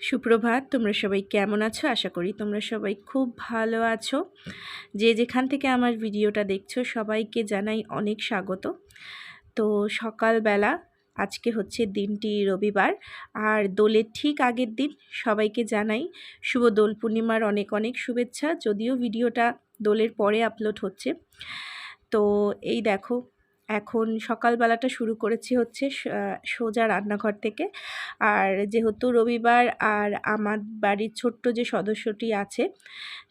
সুপ্রভাত। তোমরা সবাই কেমন আছো? আশা করি তোমরা সবাই খুব ভালো আছো। যে যেখান থেকে আমার ভিডিওটা দেখছো সবাইকে জানাই অনেক স্বাগত। তো সকালবেলা আজকে হচ্ছে দিনটি রবিবার, আর দোলের ঠিক আগের দিন সবাইকে জানাই শুভ দোল পূর্ণিমার অনেক অনেক শুভেচ্ছা। যদিও ভিডিওটা দোলের পরে আপলোড হচ্ছে। তো এই দেখো, এখন সকালবেলাটা শুরু করেছি হচ্ছে সোজা রান্নাঘর থেকে। আর যেহেতু রবিবার, আর আমার বাড়ির ছোট্ট যে সদস্যটি আছে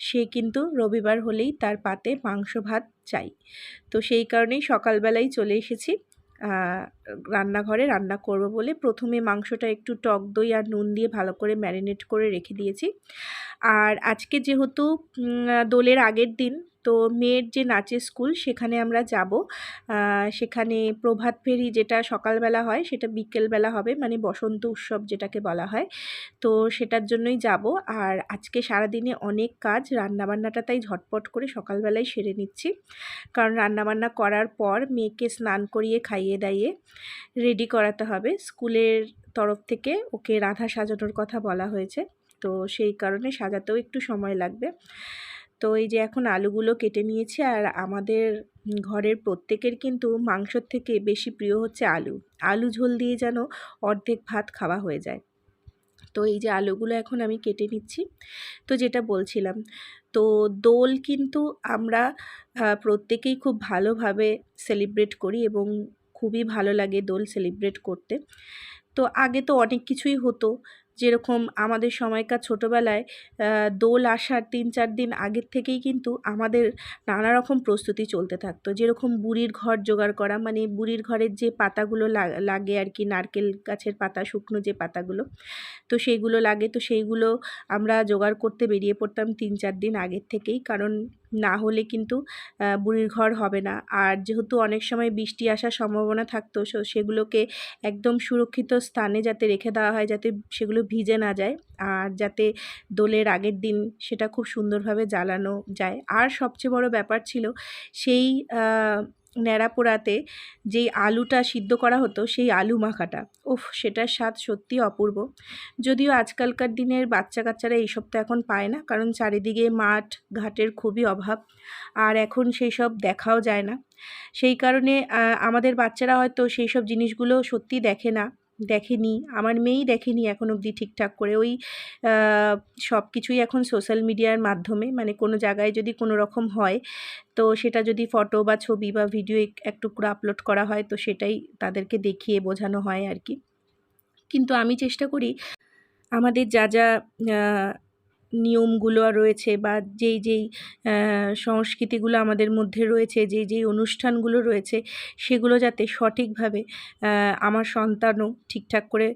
সে কিন্তু রবিবার হলেই তার পাতে মাংস ভাত চাই। তো সেই কারণেই সকালবেলাই চলে এসেছি রান্নাঘরে রান্না করব বলে। প্রথমে মাংসটা একটু টক দই আর নুন দিয়ে ভালো করে ম্যারিনেট করে রেখে দিয়েছি। আর আজকে যেহেতু দোলের আগের দিন, তো মেয়ের যে নাচের স্কুল সেখানে আমরা যাব। সেখানে প্রভাত ফেরি যেটা সকালবেলা হয় সেটা বিকেলবেলা হবে, মানে বসন্ত উৎসব যেটাকে বলা হয়। তো সেটার জন্যই যাব। আর আজকে সারাদিনে অনেক কাজ, রান্নাবান্নাটা তাই ঝটপট করে সকালবেলায় সেরে নিচ্ছি। কারণ রান্নাবান্না করার পর মেয়েকে স্নান করিয়ে খাইয়ে দাইয়ে রেডি করাতে হবে। স্কুলের তরফ থেকে ওকে রাধা সাজানোর কথা বলা হয়েছে, তো সেই কারণে সাজাতেও একটু সময় লাগবে। তো এই যে এখন আলুগুলো কেটে নিয়েছি। আর আমাদের ঘরের প্রত্যেকের কিন্তু মাংসর থেকে বেশি প্রিয় হচ্ছে আলু। আলু ঝোল দিয়ে যেন অর্ধেক ভাত খাওয়া হয়ে যায়। তো এই যে আলুগুলো এখন আমি কেটে নিচ্ছি। তো যেটা বলছিলাম, তো দোল কিন্তু আমরা প্রত্যেকেই খুব ভালোভাবে সেলিব্রেট করি এবং খুবই ভালো লাগে দোল সেলিব্রেট করতে। তো আগে তো অনেক কিছুই হতো, যেরকম আমাদের সময়কার ছোটোবেলায় দোল আসার ৩-৪ দিন আগের থেকেই কিন্তু আমাদের নানা রকম প্রস্তুতি চলতে থাকতো। যেরকম বুড়ির ঘর জোগাড় করা, মানে বুড়ির ঘরের যে পাতাগুলো লাগে আর কি, নারকেল গাছের পাতা, শুকনো যে পাতাগুলো, তো সেইগুলো লাগে। তো সেইগুলো আমরা জোগাড় করতে বেরিয়ে পড়তাম ৩-৪ দিন আগের থেকেই, কারণ না হলে কিন্তু বুড়ির ঘর হবে না। আর যেহেতু অনেক সময় বৃষ্টি আসার সম্ভাবনা থাকতো, সেগুলোকে একদম সুরক্ষিত স্থানে যাতে রেখে দেওয়া হয়, যাতে সেগুলো ভিজে না যায়, আর যাতে দোলের আগের দিন সেটা খুব সুন্দরভাবে জ্বালানো যায়। আর সবচেয়ে বড় ব্যাপার ছিল সেই ন্যাড়া পোড়াতে যেই আলুটা সিদ্ধ করা হতো, সেই আলু মাখাটা, উফ, সেটার স্বাদ সত্যি অপূর্ব। যদিও আজকালকার দিনের বাচ্চা কাচ্চারা এইসব তো এখন পায় না, কারণ চারিদিকে মাঠ ঘাটের খুবই অভাব, আর এখন সেই সব দেখাও যায় না। সেই কারণে আমাদের বাচ্চারা হয়তো সেই সব জিনিসগুলো সত্যি দেখেনি। আমার মেয়েই দেখেনি এখন অবধি ঠিকঠাক করে। ওই সব কিছুই এখন সোশ্যাল মিডিয়ার মাধ্যমে, মানে কোনো জায়গায় যদি কোনো রকম হয়, তো সেটা যদি ফটো বা ছবি বা ভিডিও এক টুকরো আপলোড করা হয়, তো সেটাই তাদেরকে দেখিয়ে বোঝানো হয় আর কি। কিন্তু আমি চেষ্টা করি আমাদের যা যা নিয়মগুলো রয়েছে, বা যেই সংস্কৃতিগুলো আমাদের মধ্যে রয়েছে, যেই অনুষ্ঠানগুলো রয়েছে, সেগুলো যাতে সঠিকভাবে আমার সন্তানও ঠিকঠাক করে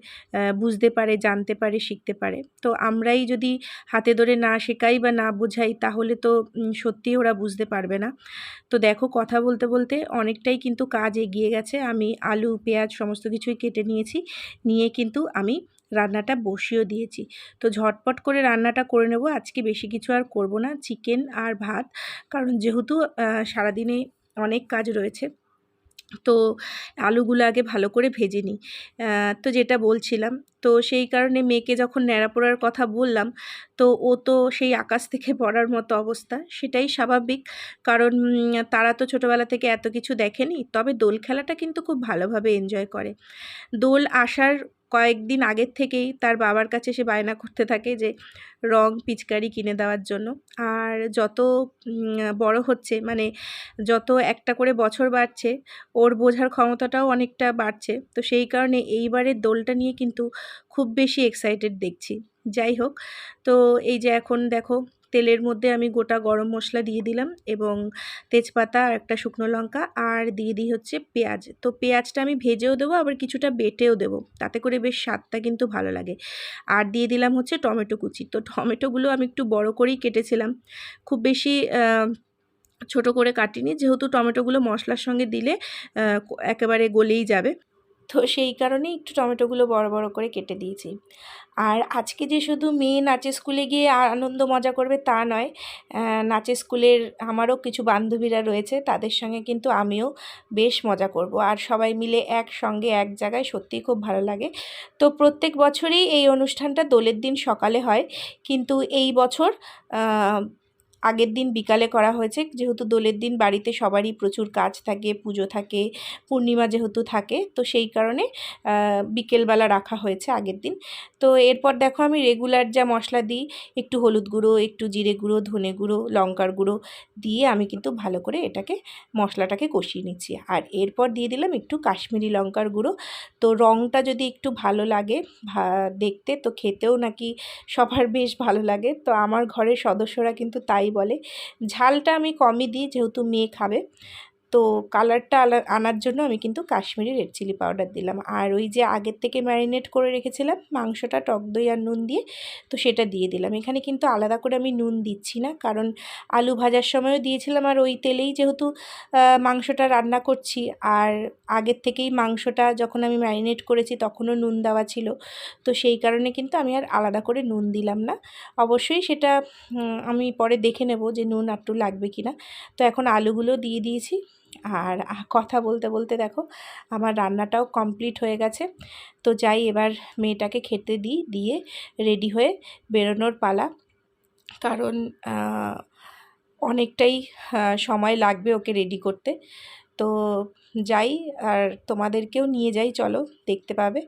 বুঝতে পারে, জানতে পারে, শিখতে পারে। তো আমরাই যদি হাতে ধরে না শেখাই বা না বোঝাই, তাহলে তো সত্যিই ওরা বুঝতে পারবে না। তো দেখো, কথা বলতে বলতে অনেকটাই কিন্তু কাজ এগিয়ে গেছে। আমি আলু, পেঁয়াজ সমস্ত কিছুই কেটে নিয়ে কিন্তু আমি রান্নাটা বসিয়েও দিয়েছি। তো ঝটপট করে রান্নাটা করে নেব। আজকে বেশি কিছু আর করব না, চিকেন আর ভাত, কারণ যেহেতু সারাদিনে অনেক কাজ রয়েছে। তো আলুগুলো আগে ভালো করে ভেজে নিই। তো যেটা বলছিলাম, তো সেই কারণে মেয়েকে যখন ন্যাড়া পোড়ার কথা বললাম, তো ও তো সেই আকাশ থেকে পড়ার মতো অবস্থা। সেটাই স্বাভাবিক, কারণ তারা তো ছোটোবেলা থেকে এত কিছু দেখেনি। তবে দোল খেলাটা কিন্তু খুব ভালোভাবে এনজয় করে। দোল আসার কয়েকদিন আগের থেকেই তার বাবার কাছে সে বায়না করতে থাকে যে রং পিচকারি কিনে দেওয়ার জন্য। আর যত বড় হচ্ছে, মানে যত একটা করে বছর বাড়ছে, ওর বোঝার ক্ষমতাটাও অনেকটা বাড়ছে। তো সেই কারণে এইবারের দোলটা নিয়ে কিন্তু খুব বেশি এক্সাইটেড দেখছি। যাই হোক, তো এই যে এখন দেখো, তেলের মধ্যে আমি গোটা গরম মশলা দিয়ে দিলাম, এবং তেজপাতা আর একটা শুকনো লঙ্কা, আর দিয়ে দিই হচ্ছে পেঁয়াজ। তো পেঁয়াজটা আমি ভেজেও দেবো, আবার কিছুটা বেটেও দেবো, তাতে করে বেশ স্বাদটা কিন্তু ভালো লাগে। আর দিয়ে দিলাম হচ্ছে টমেটো কুচি। তো টমেটোগুলো আমি একটু বড় করেই কেটেছিলাম, খুব বেশি ছোট করে কাটিনি, যেহেতু টমেটোগুলো মশলার সঙ্গে দিলে একেবারে গলেই যাবে। তো সেই কারণেই একটু টমেটোগুলো বড় বড় করে কেটে দিয়েছি। আর আজকে যে শুধু মেয়ে নাচের স্কুলে গিয়ে আনন্দ মজা করবে তা নয়, নাচের স্কুলের আমারও কিছু বান্ধবীরা রয়েছে, তাদের সঙ্গে কিন্তু আমিও বেশ মজা করব। আর সবাই মিলে একসঙ্গে এক জায়গায় সত্যিই খুব ভালো লাগে। তো প্রত্যেক বছরই এই অনুষ্ঠানটা দোলের দিন সকালে হয়, কিন্তু এই বছর আগের দিন বিকালে করা হয়েছে, যেহেতু দোলের দিন বাড়িতে সবারই প্রচুর কাজ থাকে, পুজো থাকে, পূর্ণিমা যেহেতু থাকে, তো সেই কারণে বিকেলবেলা রাখা হয়েছে আগের দিন। তো এরপর দেখো আমি রেগুলার যা মশলা দিই, একটু হলুদ গুঁড়ো, একটু জিরে গুঁড়ো, ধনে গুঁড়ো, লঙ্কার গুঁড়ো দিয়ে আমি কিন্তু ভালো করে এটাকে মশলাটাকে কষিয়ে নিচ্ছি। আর এরপর দিয়ে দিলাম একটু কাশ্মীরি লঙ্কার গুঁড়ো। তো রঙটা যদি একটু ভালো লাগে দেখতে, তো খেতেও নাকি সবার বেশ ভালো লাগে। তো আমার ঘরের সদস্যরা কিন্তু তাই বলে। ঝালটা আমি কমই দিই যেহেতু মেয়ে খাবে, তো কালারটা আনার জন্য আমি কিন্তু কাশ্মীরি রেড চিলি পাউডার দিলাম। আর ওই যে আগের থেকে ম্যারিনেট করে রেখেছিলাম মাংসটা টক দই আর নুন দিয়ে, তো সেটা দিয়ে দিলাম। এখানে কিন্তু আলাদা করে আমি নুন দিচ্ছি না, কারণ আলু ভাজার সময়ও দিয়েছিলাম, আর ওই তেলেই যেহেতু মাংসটা রান্না করছি, আর আগের থেকেই মাংসটা যখন আমি ম্যারিনেট করেছি তখনও নুন দেওয়া ছিল, তো সেই কারণে কিন্তু আমি আর আলাদা করে নুন দিলাম না। অবশ্যই সেটা আমি পরে দেখে নেব যে নুন একটু লাগবে কিনা। তো এখন আলুগুলো দিয়ে দিয়েছি। আর কথা বলতে বলতে দেখো আমার রান্নাটাও কমপ্লিট হয়ে গেছে। তো যাই এবার মেয়েটাকে খেতে দিই, দিয়ে রেডি হয়ে বেরোনোর পালা, কারণ অনেকটাই সময় লাগবে ওকে রেডি করতে। তো যাই, আর তোমাদেরকেও নিয়ে যাই, চলো দেখতে পাবে।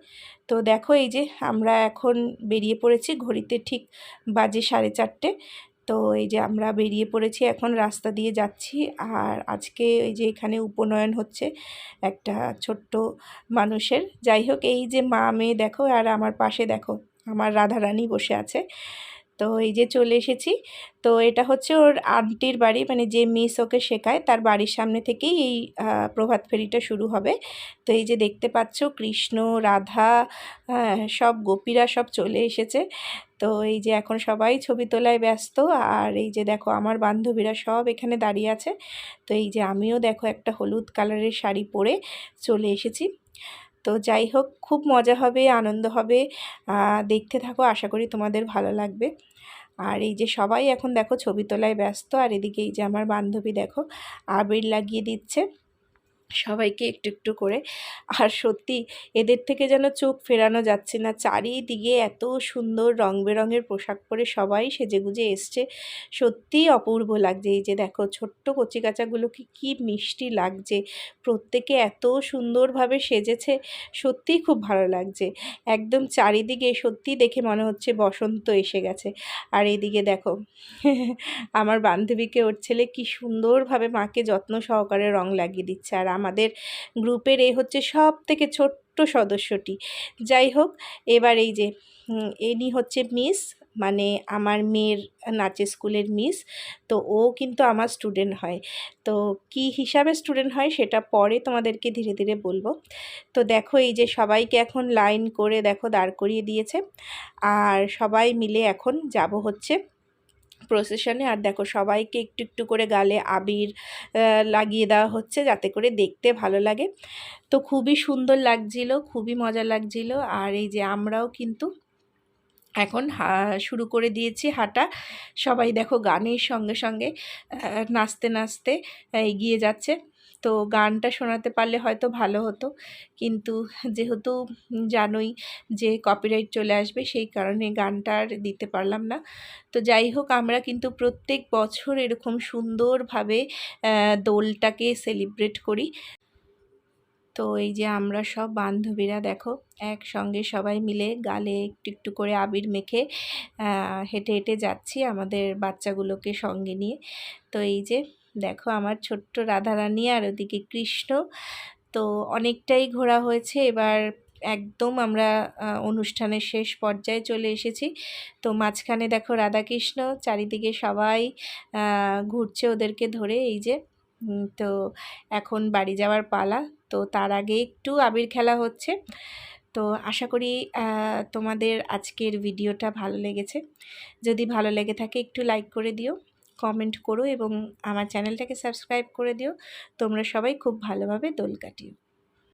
তো দেখো এই যে আমরা এখন বেরিয়ে পড়েছি, ঘড়িতে ঠিক বাজে 4:30। তো এই যে আমরা বেরিয়ে পড়েছি, এখন রাস্তা দিয়ে যাচ্ছি। আর আজকে এই যে এখানে উপনয়ন হচ্ছে একটা ছোট্ট মানুষের। যাই হোক, এই যে মা মেয়ে দেখো, আর আমার পাশে দেখো আমার রাধারানী বসে আছে। তো এই যে চলে এসেছি। তো এটা হচ্ছে ওর আন্টির বাড়ি, মানে যে মিস ওকে শেখায় তার বাড়ির সামনে থেকেই এই প্রভাত ফেরিটা শুরু হবে। তো এই যে দেখতে পাচ্ছ কৃষ্ণ, রাধা, সব গোপীরা সব চলে এসেছে। তো এই যে এখন সবাই ছবি তোলায় ব্যস্ত। আর এই যে দেখো আমার বান্ধবীরা সব এখানে দাঁড়িয়ে আছে। তো এই যে আমিও দেখো একটা হলুদ কালারের শাড়ি পরে চলে এসেছি। তো যাই হোক, খুব মজা হবে, আনন্দ হবে, দেখতে থাকো, আশা করি তোমাদের ভালো লাগবে। আর এই যে সবাই এখন দেখো ছবি তোলায় ব্যস্ত। আর এদিকে এই যে আমার বান্ধবী দেখো আবির লাগিয়ে দিচ্ছে সবাইকে একটু একটু করে। আর সত্যি এদের থেকে যেন চোখ ফেরানো যাচ্ছে না, চারিদিকে এত সুন্দর রং বেরঙের পোশাক পরে সবাই সেজেগুজে এসছে, সত্যিই অপূর্ব লাগছে। এই যে দেখো ছোট্ট কচিকাচাগুলোকে কি মিষ্টি লাগছে, প্রত্যেকে এত সুন্দরভাবে সেজেছে, সত্যিই খুব ভালো লাগছে। একদম চারিদিকে সত্যি দেখে মনে হচ্ছে বসন্ত এসে গেছে। আর এইদিকে দেখো আমার বান্ধবীকে ওর ছেলে কি সুন্দরভাবে মাকে যত্ন সহকারে রং লাগিয়ে দিচ্ছে। আর আমাদের গ্রুপের এই হচ্ছে সব থেকে ছোট্ট সদস্যটি। যাই হোক, এবার এই যে ইনি হচ্ছে মিস, মানে আমার মেয়ের নাচের স্কুলের মিস। তো ও কিন্তু আমার স্টুডেন্ট হয়। তো কি হিসাবে স্টুডেন্ট হয় সেটা পরে তোমাদেরকে ধীরে ধীরে বলবো। তো দেখো এই যে সবাইকে এখন লাইন করে দেখো দাঁড় করিয়ে দিয়েছে, আর সবাই মিলে এখন যাব হচ্ছে প্রসেশনে। আর দেখো সবাইকে একটু একটু করে গালে আবির লাগিয়ে দেওয়া হচ্ছে যাতে করে দেখতে ভালো লাগে। তো খুবই সুন্দর লাগছিল, খুবই মজা লাগছিল। আর এই যে আমরাও কিন্তু এখন শুরু করে দিয়েছি হাঁটা। সবাই দেখো গানের সঙ্গে সঙ্গে নাচতে নাচতে এগিয়ে যাচ্ছে। তো গানটা শোনাতে পারলে হয়তো ভালো হতো, কিন্তু যেহেতু জানোই যে কপিরাইট চলে আসবে, সেই কারণে গানটা আর দিতে পারলাম না। তো যাই হোক, আমরা কিন্তু প্রত্যেক বছর এরকম সুন্দরভাবে দোলটাকে সেলিব্রেট করি। তো এই যে আমরা সব বান্ধবীরা দেখো একসঙ্গে সবাই মিলে গালে একটু একটু করে আবির মেখে হেঁটে হেঁটে যাচ্ছি আমাদের বাচ্চাগুলোকে সঙ্গে নিয়ে। তো এই যে দেখো আমার ছোট্ট রাধারানী, আর ওদিকে কৃষ্ণ। তো অনেকটাই ঘোরা হয়েছে, এবার একদম আমরা অনুষ্ঠানের শেষ পর্যায়ে চলে এসেছি। তো মাঝখানে দেখো রাধাকৃষ্ণ, চারিদিকে সবাই ঘুরছে ওদেরকে ধরে। এই যে তো এখন বাড়ি যাওয়ার পালা। তো তার আগে একটু আবির খেলা হচ্ছে। তো আশা করি তোমাদের আজকের ভিডিওটা ভালো লেগেছে। যদি ভালো লেগে থাকে একটু লাইক করে দিও, কমেন্ট করো এবং আমার চ্যানেলটাকে সাবস্ক্রাইব করে দিও। তোমরা সবাই খুব ভালোভাবে দোল কাটিও।